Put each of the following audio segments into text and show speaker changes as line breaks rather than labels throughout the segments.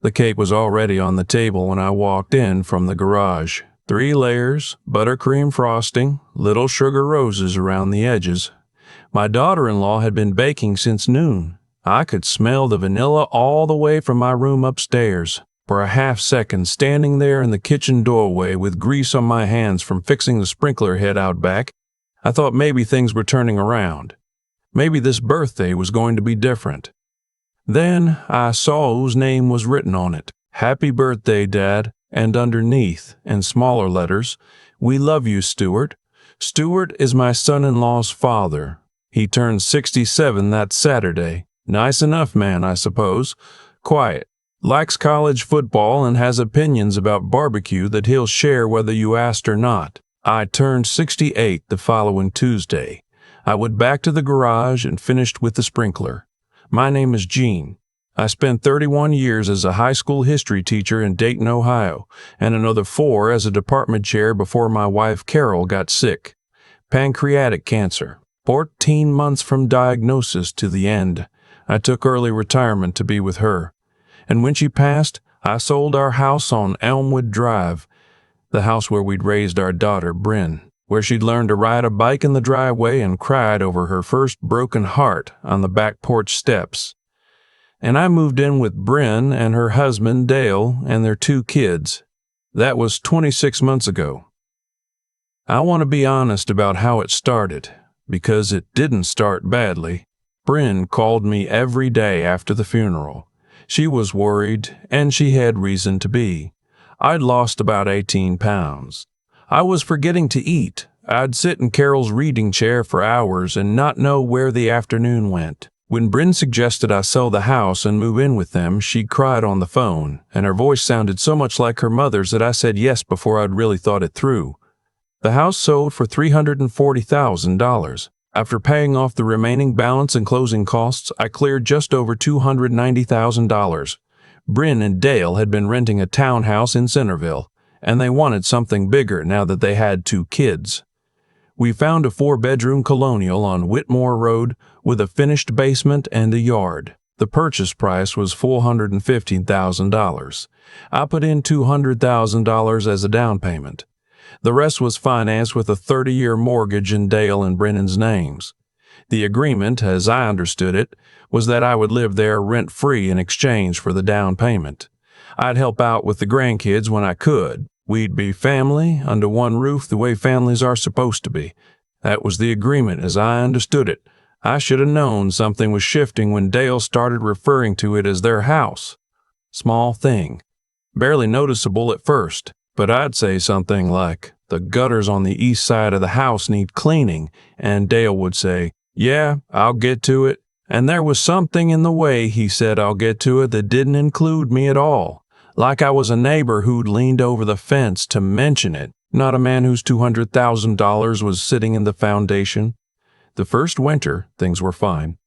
The cake was already on the table when I walked in from the garage. 3 layers, buttercream frosting, little sugar roses around the edges. My daughter-in-law had been baking since noon. I could smell the vanilla all the way from my room upstairs. For a half second, standing there in the kitchen doorway with grease on my hands from fixing the sprinkler head out back, I thought maybe things were turning around. Maybe this birthday was going to be different. Then I saw whose name was written on it. Happy birthday, Dad, and underneath, in smaller letters, we love you, Stuart. Stuart is my son-in-law's father. He turned 67 that Saturday. Nice enough man, I suppose. Quiet. Likes college football and has opinions about barbecue that he'll share whether you asked or not. I turned 68 the following Tuesday. I went back to the garage and finished with the sprinkler. My name is Gene. I spent 31 years as a high school history teacher in Dayton, Ohio, and another 4 as a department chair before my wife Carol got sick. Pancreatic cancer. 14 months from diagnosis to the end. I took early retirement to be with her. And when she passed, I sold our house on Elmwood Drive, the house where we'd raised our daughter, Bryn, where she'd learned to ride a bike in the driveway and cried over her first broken heart on the back porch steps. And I moved in with Bryn and her husband, Dale, and their 2 kids. That was 26 months ago. I want to be honest about how it started, because it didn't start badly. Bryn called me every day after the funeral. She was worried, and she had reason to be. I'd lost about 18 pounds. I was forgetting to eat. I'd sit in Carol's reading chair for hours and not know where the afternoon went. When Bryn suggested I sell the house and move in with them, she cried on the phone, and her voice sounded so much like her mother's that I said yes before I'd really thought it through. The house sold for $340,000. After paying off the remaining balance and closing costs, I cleared just over $290,000. Bryn and Dale had been renting a townhouse in Centerville, and they wanted something bigger now that they had 2 kids. We found a 4-bedroom colonial on Whitmore Road with a finished basement and a yard. The purchase price was $415,000. I put in $200,000 as a down payment. The rest was financed with a 30-year mortgage in Dale and Brennan's names. The agreement, as I understood it, was that I would live there rent-free in exchange for the down payment. I'd help out with the grandkids when I could. We'd be family, under one roof the way families are supposed to be. That was the agreement as I understood it. I should have known something was shifting when Dale started referring to it as their house. Small thing. Barely noticeable at first. But I'd say something like, the gutters on the east side of the house need cleaning, and Dale would say, yeah, I'll get to it. And there was something in the way he said I'll get to it that didn't include me at all, like I was a neighbor who'd leaned over the fence to mention it, not a man whose $200,000 was sitting in the foundation. The first winter, things were fine.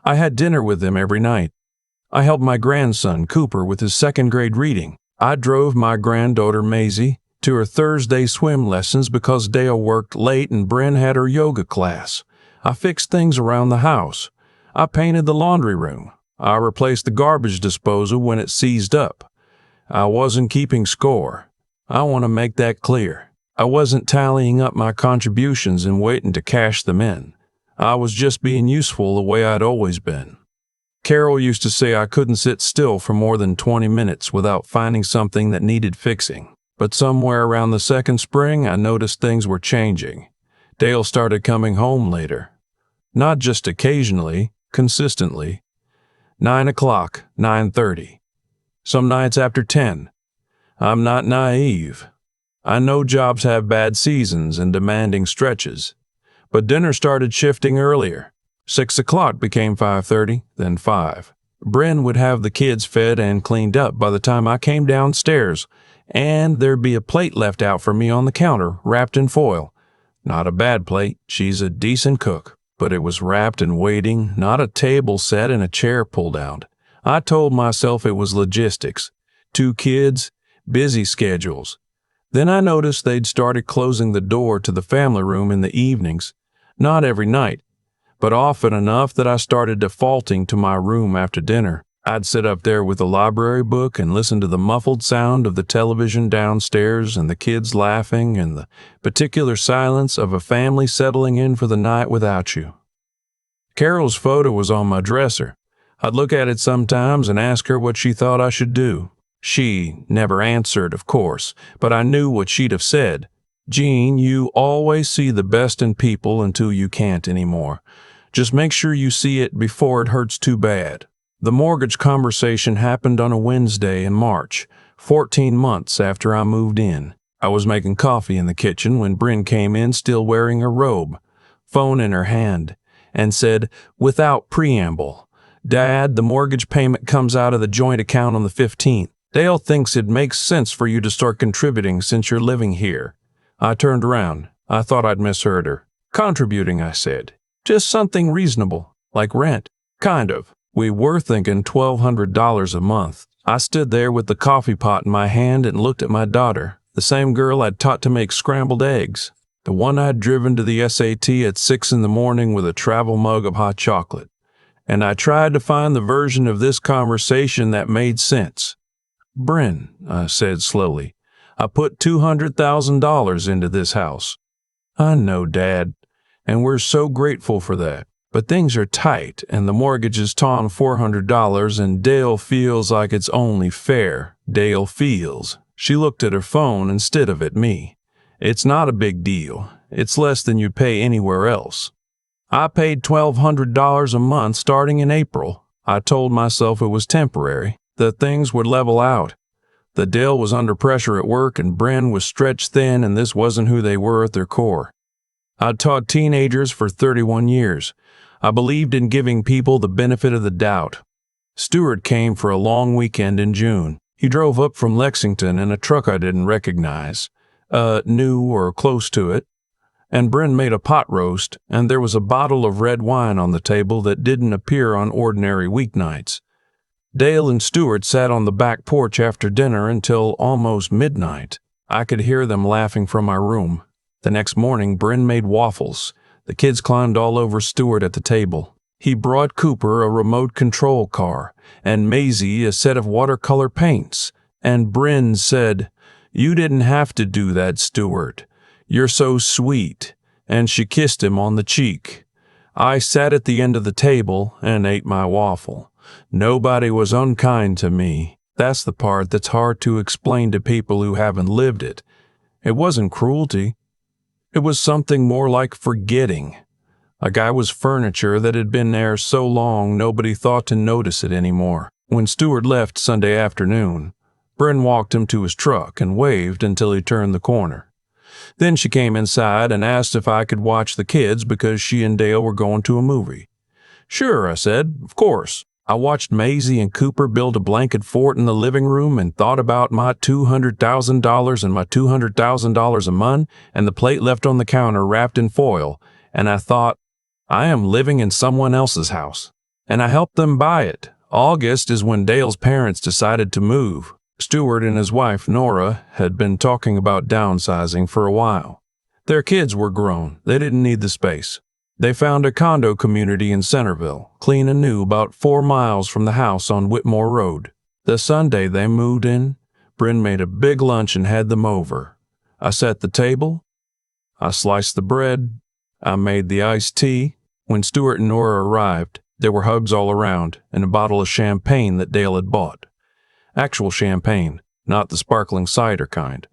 I had dinner with them every night. I helped my grandson, Cooper, with his 2nd grade reading. I drove my granddaughter, Maisie, to her Thursday swim lessons because Dale worked late and Bryn had her yoga class. I fixed things around the house. I painted the laundry room. I replaced the garbage disposal when it seized up. I wasn't keeping score. I want to make that clear. I wasn't tallying up my contributions and waiting to cash them in. I was just being useful the way I'd always been. Carol used to say I couldn't sit still for more than 20 minutes without finding something that needed fixing. But somewhere around the 2nd spring, I noticed things were changing. Dale started coming home later. Not just occasionally, consistently. 9 o'clock, 9:30. Some nights after 10. I'm not naive. I know jobs have bad seasons and demanding stretches. But dinner started shifting earlier. 6 o'clock became 5:30, then 5. Bryn would have the kids fed and cleaned up by the time I came downstairs, and there'd be a plate left out for me on the counter, wrapped in foil. Not a bad plate, she's a decent cook, but it was wrapped and waiting, not a table set and a chair pulled out. I told myself it was logistics. 2 kids, busy schedules. Then I noticed they'd started closing the door to the family room in the evenings, not every night, but often enough that I started defaulting to my room after dinner. I'd sit up there with a library book and listen to the muffled sound of the television downstairs and the kids laughing and the particular silence of a family settling in for the night without you. Carol's photo was on my dresser. I'd look at it sometimes and ask her what she thought I should do. She never answered, of course, but I knew what she'd have said. Jean, you always see the best in people until you can't anymore. Just make sure you see it before it hurts too bad. The mortgage conversation happened on a Wednesday in March, 14 months after I moved in. I was making coffee in the kitchen when Bryn came in still wearing her robe, phone in her hand, and said, without preamble, Dad, the mortgage payment comes out of the joint account on the 15th. Dale thinks it makes sense for you to start contributing since you're living here. I turned around. I thought I'd misheard her. Contributing, I said. Just something reasonable, like rent. Kind of. We were thinking $1,200 a month. I stood there with the coffee pot in my hand and looked at my daughter, the same girl I'd taught to make scrambled eggs, the one I'd driven to the SAT at 6 in the morning with a travel mug of hot chocolate. And I tried to find the version of this conversation that made sense. Bryn, I said slowly, I put $200,000 into this house. I know, Dad, and we're so grateful for that. But things are tight, and the mortgage is tawing $400, and Dale feels like it's only fair. Dale feels. She looked at her phone instead of at me. It's not a big deal. It's less than you'd pay anywhere else. I paid $1,200 a month starting in April. I told myself it was temporary, that things would level out. The Dale was under pressure at work and Bryn was stretched thin, and this wasn't who they were at their core. I'd taught teenagers for 31 years. I believed in giving people the benefit of the doubt. Stuart came for a long weekend in June. He drove up from Lexington in a truck I didn't recognize, new or close to it, and Bryn made a pot roast, and there was a bottle of red wine on the table that didn't appear on ordinary weeknights. Dale and Stuart sat on the back porch after dinner until almost midnight. I could hear them laughing from my room. The next morning, Bryn made waffles. The kids climbed all over Stuart at the table. He brought Cooper a remote control car, and Maisie a set of watercolor paints. And Bryn said, "You didn't have to do that, Stuart. You're so sweet." And she kissed him on the cheek. I sat at the end of the table and ate my waffle. Nobody was unkind to me. That's the part that's hard to explain to people who haven't lived it. It wasn't cruelty. It was something more like forgetting. A guy was furniture that had been there so long nobody thought to notice it anymore. When Stuart left Sunday afternoon, Bryn walked him to his truck and waved until he turned the corner. Then she came inside and asked if I could watch the kids because she and Dale were going to a movie. Sure, I said, of course. I watched Maisie and Cooper build a blanket fort in the living room and thought about my $200,000 and my $200,000 a month and the plate left on the counter wrapped in foil, and I thought, I am living in someone else's house. And I helped them buy it. August is when Dale's parents decided to move. Stuart and his wife, Nora, had been talking about downsizing for a while. Their kids were grown. They didn't need the space. They found a condo community in Centerville, clean and new, about 4 miles from the house on Whitmore Road. The Sunday they moved in, Bryn made a big lunch and had them over. I set the table. I sliced the bread. I made the iced tea. When Stuart and Nora arrived, there were hugs all around and a bottle of champagne that Dale had bought. Actual champagne, not the sparkling cider kind.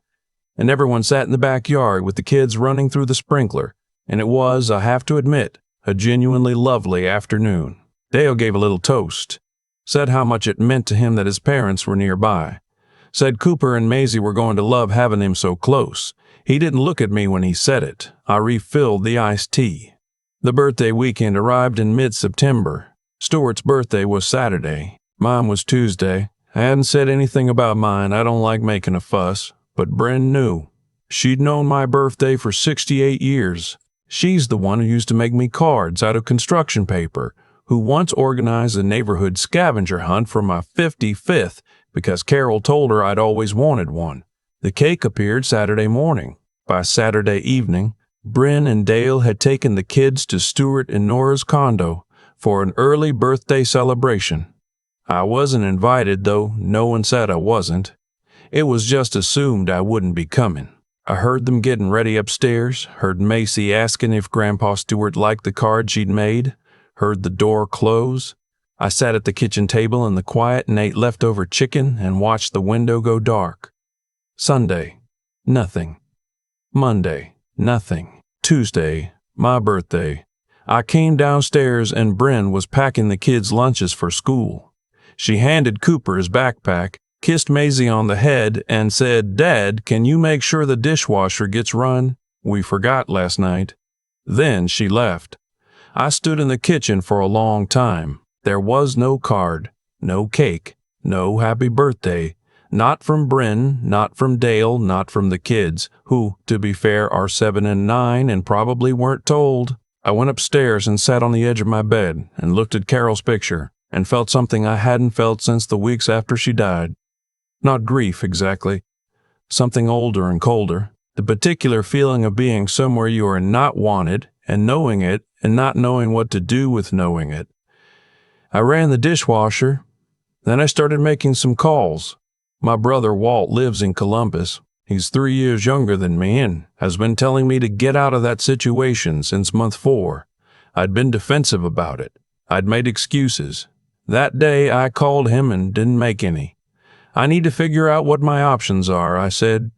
And everyone sat in the backyard with the kids running through the sprinkler. And it was, I have to admit, a genuinely lovely afternoon. Dale gave a little toast, said how much it meant to him that his parents were nearby, said Cooper and Maisie were going to love having him so close. He didn't look at me when he said it. I refilled the iced tea. The birthday weekend arrived in mid-September. Stuart's birthday was Saturday. Mine was Tuesday. I hadn't said anything about mine. I don't like making a fuss, but Bryn knew. She'd known my birthday for 68 years. She's the one who used to make me cards out of construction paper, who once organized a neighborhood scavenger hunt for my 55th because Carol told her I'd always wanted one. The cake appeared Saturday morning. By Saturday evening, Bryn and Dale had taken the kids to Stuart and Nora's condo for an early birthday celebration. I wasn't invited, though no one said I wasn't. It was just assumed I wouldn't be coming. I heard them getting ready upstairs, heard Macy asking if Grandpa Stewart liked the card she'd made, heard the door close. I sat at the kitchen table in the quiet and ate leftover chicken and watched the window go dark. Sunday, nothing. Monday, nothing. Tuesday, my birthday. I came downstairs and Bryn was packing the kids' lunches for school. She handed Cooper his backpack, kissed Maisie on the head, and said, "Dad, can you make sure the dishwasher gets run? We forgot last night." Then she left. I stood in the kitchen for a long time. There was no card, no cake, no happy birthday. Not from Bryn, not from Dale, not from the kids, who, to be fair, are 7 and 9 and probably weren't told. I went upstairs and sat on the edge of my bed and looked at Carol's picture and felt something I hadn't felt since the weeks after she died. Not grief, exactly. Something older and colder. The particular feeling of being somewhere you are not wanted and knowing it and not knowing what to do with knowing it. I ran the dishwasher. Then I started making some calls. My brother Walt lives in Columbus. He's 3 years younger than me and has been telling me to get out of that situation since month 4. I'd been defensive about it. I'd made excuses. That day I called him and didn't make any. "I need to figure out what my options are," I said.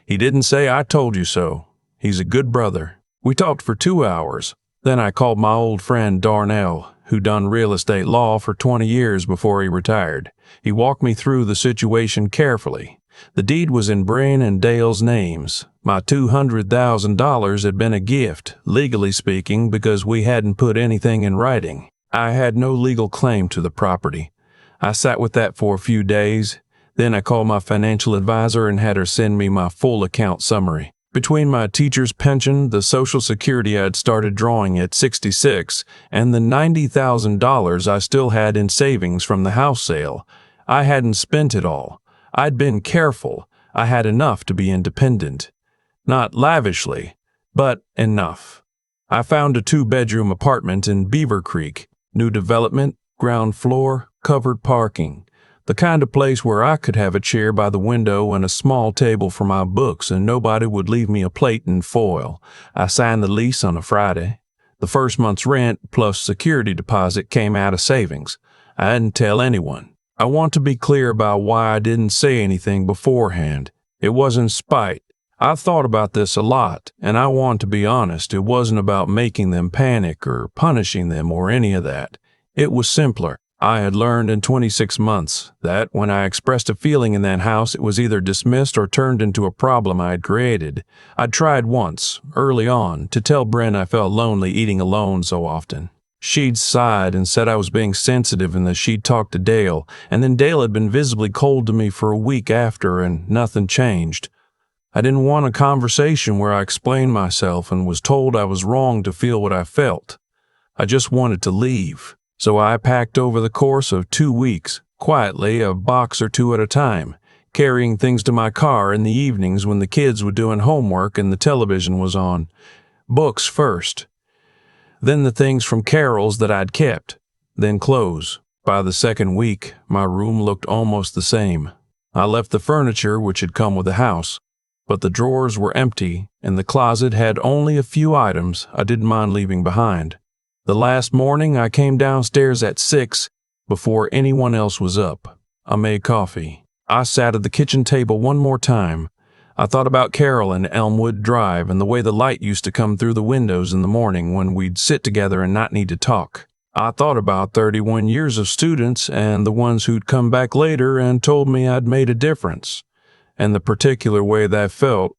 He didn't say "I told you so." He's a good brother. We talked for 2 hours. Then I called my old friend Darnell, who done real estate law for 20 years before he retired. He walked me through the situation carefully. The deed was in Bryn and Dale's names. My $200,000 had been a gift, legally speaking, because we hadn't put anything in writing. I had no legal claim to the property. I sat with that for a few days. Then I called my financial advisor and had her send me my full account summary. Between my teacher's pension, the Social Security I'd started drawing at 66, and the $90,000 I still had in savings from the house sale, I hadn't spent it all. I'd been careful. I had enough to be independent. Not lavishly, but enough. I found a 2-bedroom apartment in Beaver Creek, new development, ground floor, covered parking. The kind of place where I could have a chair by the window and a small table for my books and nobody would leave me a plate and foil. I signed the lease on a Friday. The first month's rent plus security deposit came out of savings. I didn't tell anyone. I want to be clear about why I didn't say anything beforehand. It wasn't spite. I thought about this a lot, and I want to be honest, it wasn't about making them panic or punishing them or any of that. It was simpler. I had learned in 26 months that when I expressed a feeling in that house, it was either dismissed or turned into a problem I had created. I'd tried once, early on, to tell Bryn I felt lonely eating alone so often. She'd sighed and said I was being sensitive and that she'd talked to Dale, and then Dale had been visibly cold to me for a week after and nothing changed. I didn't want a conversation where I explained myself and was told I was wrong to feel what I felt. I just wanted to leave. So I packed over the course of 2 weeks, quietly, a box or 2 at a time, carrying things to my car in the evenings when the kids were doing homework and the television was on. Books first. Then the things from Carol's that I'd kept. Then clothes. By the second week, my room looked almost the same. I left the furniture which had come with the house, but the drawers were empty and the closet had only a few items I didn't mind leaving behind. The last morning I came downstairs at 6 before anyone else was up. I made coffee. I sat at the kitchen table one more time. I thought about Carol and Elmwood Drive and the way the light used to come through the windows in the morning when we'd sit together and not need to talk. I thought about 31 years of students and the ones who'd come back later and told me I'd made a difference. And the particular way that felt,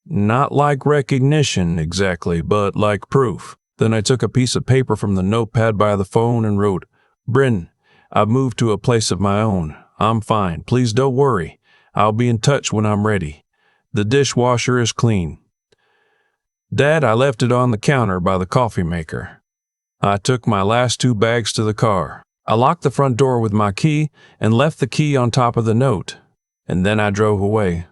not like recognition exactly, but like proof. Then I took a piece of paper from the notepad by the phone and wrote, "Bryn, I've moved to a place of my own. I'm fine. Please don't worry. I'll be in touch when I'm ready. The dishwasher is clean." Dad, I left it on the counter by the coffee maker. I took my last 2 bags to the car. I locked the front door with my key and left the key on top of the note. And then I drove away.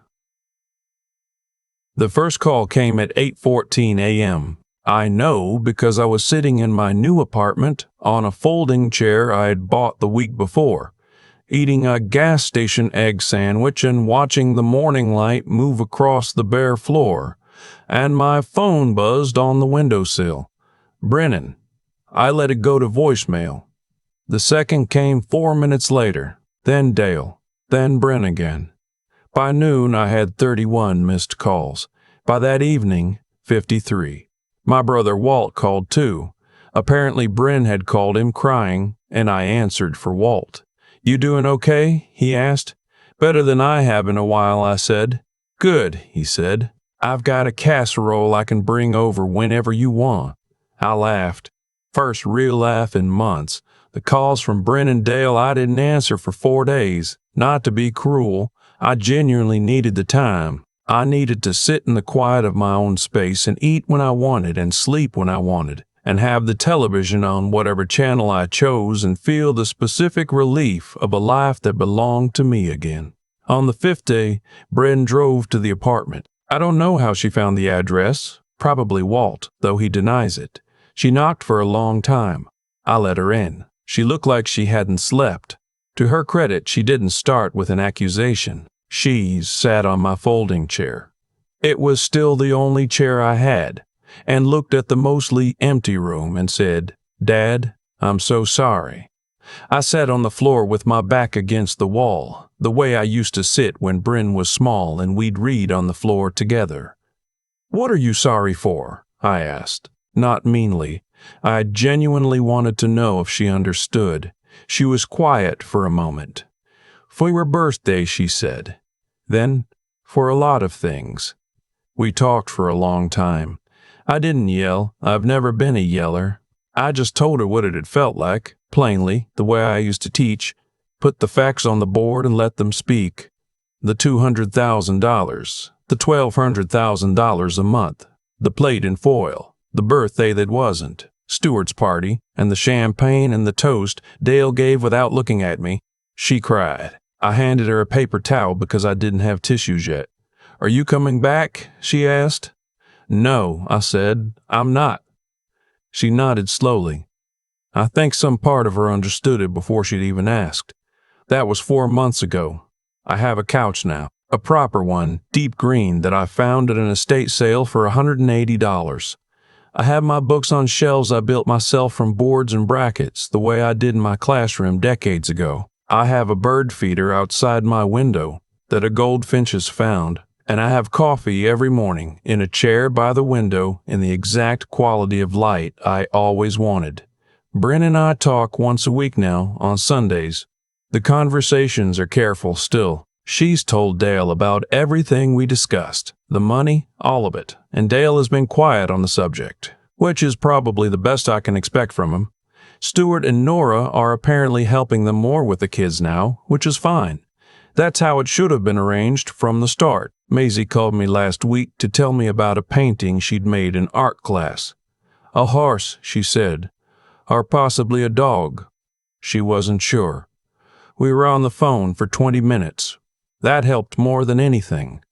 The first call came at 8:14 a.m. I know because I was sitting in my new apartment on a folding chair I had bought the week before. eating a gas station egg sandwich and watching the morning light move across the bare floor, and my phone buzzed on the windowsill. Brennan. I let it go to voicemail. The second came 4 minutes later, then Dale, then Bren again. By noon, I had 31 missed calls. By that evening, 53. My brother Walt called too. Apparently Bren had called him crying, and I answered for Walt. "You doing okay?" he asked. "Better than I have in a while," I said. "Good," he said. "I've got a casserole I can bring over whenever you want." I laughed. First real laugh in months. The calls from Bren and Dale I didn't answer for 4 days. Not to be cruel, I genuinely needed the time. I needed to sit in the quiet of my own space and eat when I wanted and sleep when I wanted, and have the television on whatever channel I chose and feel the specific relief of a life that belonged to me again. On the 5th day, Bren drove to the apartment. I don't know how she found the address, probably Walt, though he denies it. She knocked for a long time. I let her in. She looked like she hadn't slept. To her credit, she didn't start with an accusation. She sat on my folding chair. It was still the only chair I had, and looked at the mostly empty room and said, "Dad, I'm so sorry." I sat on the floor with my back against the wall, the way I used to sit when Bren was small and we'd read on the floor together. "What are you sorry for?" I asked, not meanly. I genuinely wanted to know if she understood. She was quiet for a moment. "For your birthday," she said. Then, "For a lot of things." We talked for a long time. I didn't yell. I've never been a yeller. I just told her what it had felt like, plainly, the way I used to teach. Put the facts on the board and let them speak. The $200,000, the $1,200,000 a month, the plate and foil, the birthday that wasn't, Stuart's party, and the champagne and the toast Dale gave without looking at me. She cried. I handed her a paper towel because I didn't have tissues yet. "Are you coming back?" she asked. "No," I said. "I'm not." She nodded slowly. I think some part of her understood it before she'd even asked. That was 4 months ago. I have a couch now, a proper one, deep green, that I found at an estate sale for $180. I have my books on shelves I built myself from boards and brackets, the way I did in my classroom decades ago. I have a bird feeder outside my window that a goldfinch has found, and I have coffee every morning in a chair by the window in the exact quality of light I always wanted. Bren and I talk once a week now, on Sundays. The conversations are careful still. She's told Dale about everything we discussed, the money, all of it, and Dale has been quiet on the subject, which is probably the best I can expect from him. Stuart and Nora are apparently helping them more with the kids now, which is fine. That's how it should have been arranged from the start. Maisie called me last week to tell me about a painting she'd made in art class. A horse, she said, or possibly a dog. She wasn't sure. We were on the phone for 20 minutes. That helped more than anything.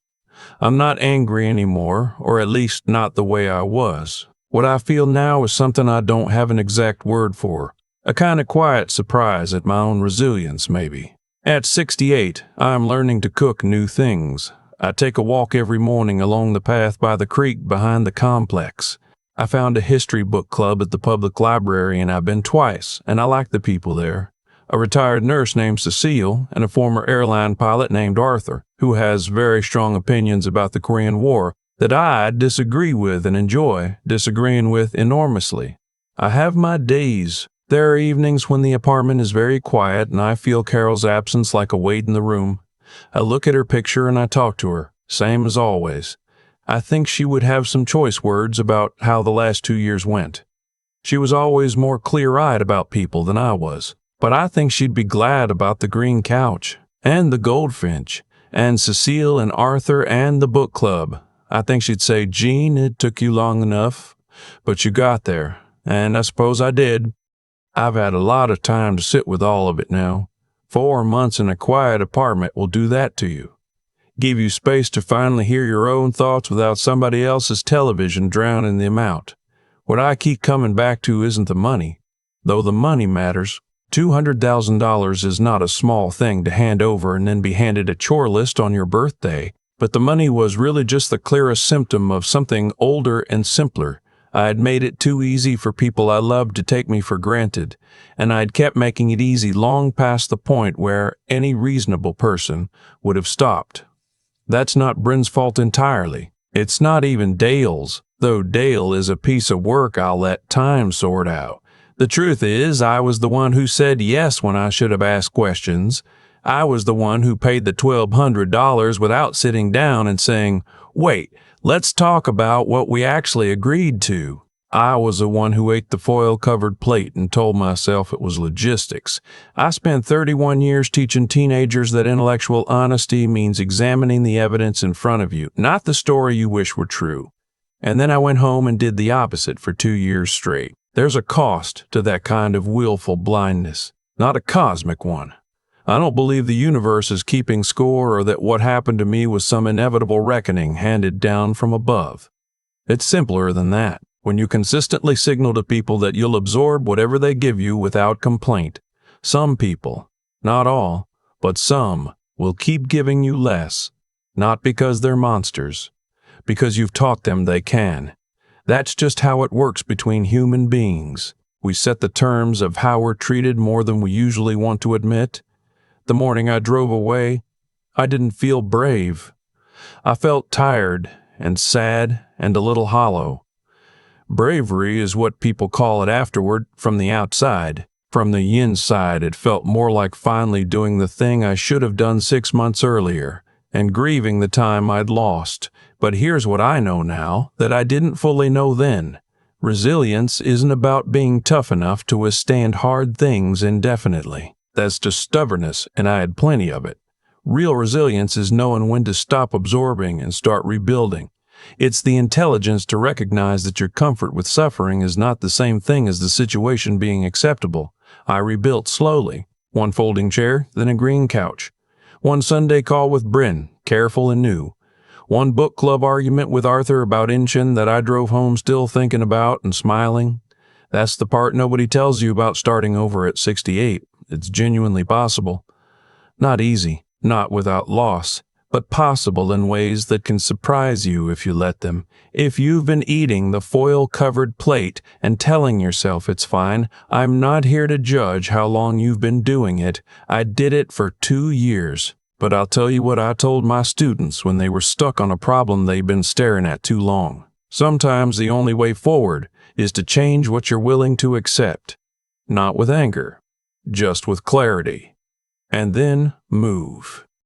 I'm not angry anymore, or at least not the way I was. What I feel now is something I don't have an exact word for. A kind of quiet surprise at my own resilience, maybe. At 68, I'm learning to cook new things. I take a walk every morning along the path by the creek behind the complex. I found a history book club at the public library, and I've been twice, and I like the people there. A retired nurse named Cecile and a former airline pilot named Arthur, who has very strong opinions about the Korean War that I disagree with and enjoy disagreeing with enormously. I have my days. There are evenings when the apartment is very quiet and I feel Carol's absence like a weight in the room. I look at her picture and I talk to her, same as always. I think she would have some choice words about how the last 2 years went. She was always more clear-eyed about people than I was, but I think she'd be glad about the green couch, and the goldfinch, and Cecile and Arthur and the book club. I think she'd say, "Gene, it took you long enough, but you got there, and I suppose I did." I've had a lot of time to sit with all of it now. 4 months in a quiet apartment will do that to you. Give you space to finally hear your own thoughts without somebody else's television drowning them out. What I keep coming back to isn't the money, though the money matters. $200,000 is not a small thing to hand over and then be handed a chore list on your birthday, but the money was really just the clearest symptom of something older and simpler. I had made it too easy for people I loved to take me for granted, and I had kept making it easy long past the point where any reasonable person would have stopped. That's not Bryn's fault entirely. It's not even Dale's, though Dale is a piece of work I'll let time sort out. The truth is, I was the one who said yes when I should have asked questions. I was the one who paid the $1,200 without sitting down and saying, "Wait, let's talk about what we actually agreed to." I was the one who ate the foil-covered plate and told myself it was logistics. I spent 31 years teaching teenagers that intellectual honesty means examining the evidence in front of you, not the story you wish were true. And then I went home and did the opposite for 2 years straight. There's a cost to that kind of willful blindness, not a cosmic one. I don't believe the universe is keeping score or that what happened to me was some inevitable reckoning handed down from above. It's simpler than that. When you consistently signal to people that you'll absorb whatever they give you without complaint, some people, not all, but some, will keep giving you less, not because they're monsters, because you've taught them they can. That's just how it works between human beings. We set the terms of how we're treated more than we usually want to admit. The morning I drove away, I didn't feel brave. I felt tired and sad and a little hollow. Bravery is what people call it afterward from the outside. From the inside, it felt more like finally doing the thing I should have done 6 months earlier and grieving the time I'd lost. But here's what I know now that I didn't fully know then. Resilience isn't about being tough enough to withstand hard things indefinitely. That's just stubbornness, and I had plenty of it. Real resilience is knowing when to stop absorbing and start rebuilding. It's the intelligence to recognize that your comfort with suffering is not the same thing as the situation being acceptable. I rebuilt slowly. One folding chair, then a green couch. One Sunday call with Bryn, careful and new. One book club argument with Arthur about Inchin that I drove home still thinking about and smiling. That's the part nobody tells you about starting over at 68. It's genuinely possible. Not easy, not without loss, but possible in ways that can surprise you if you let them. If you've been eating the foil-covered plate and telling yourself it's fine, I'm not here to judge how long you've been doing it. I did it for 2 years. But I'll tell you what I told my students when they were stuck on a problem they'd been staring at too long. Sometimes the only way forward is to change what you're willing to accept. Not with anger, just with clarity. And then move.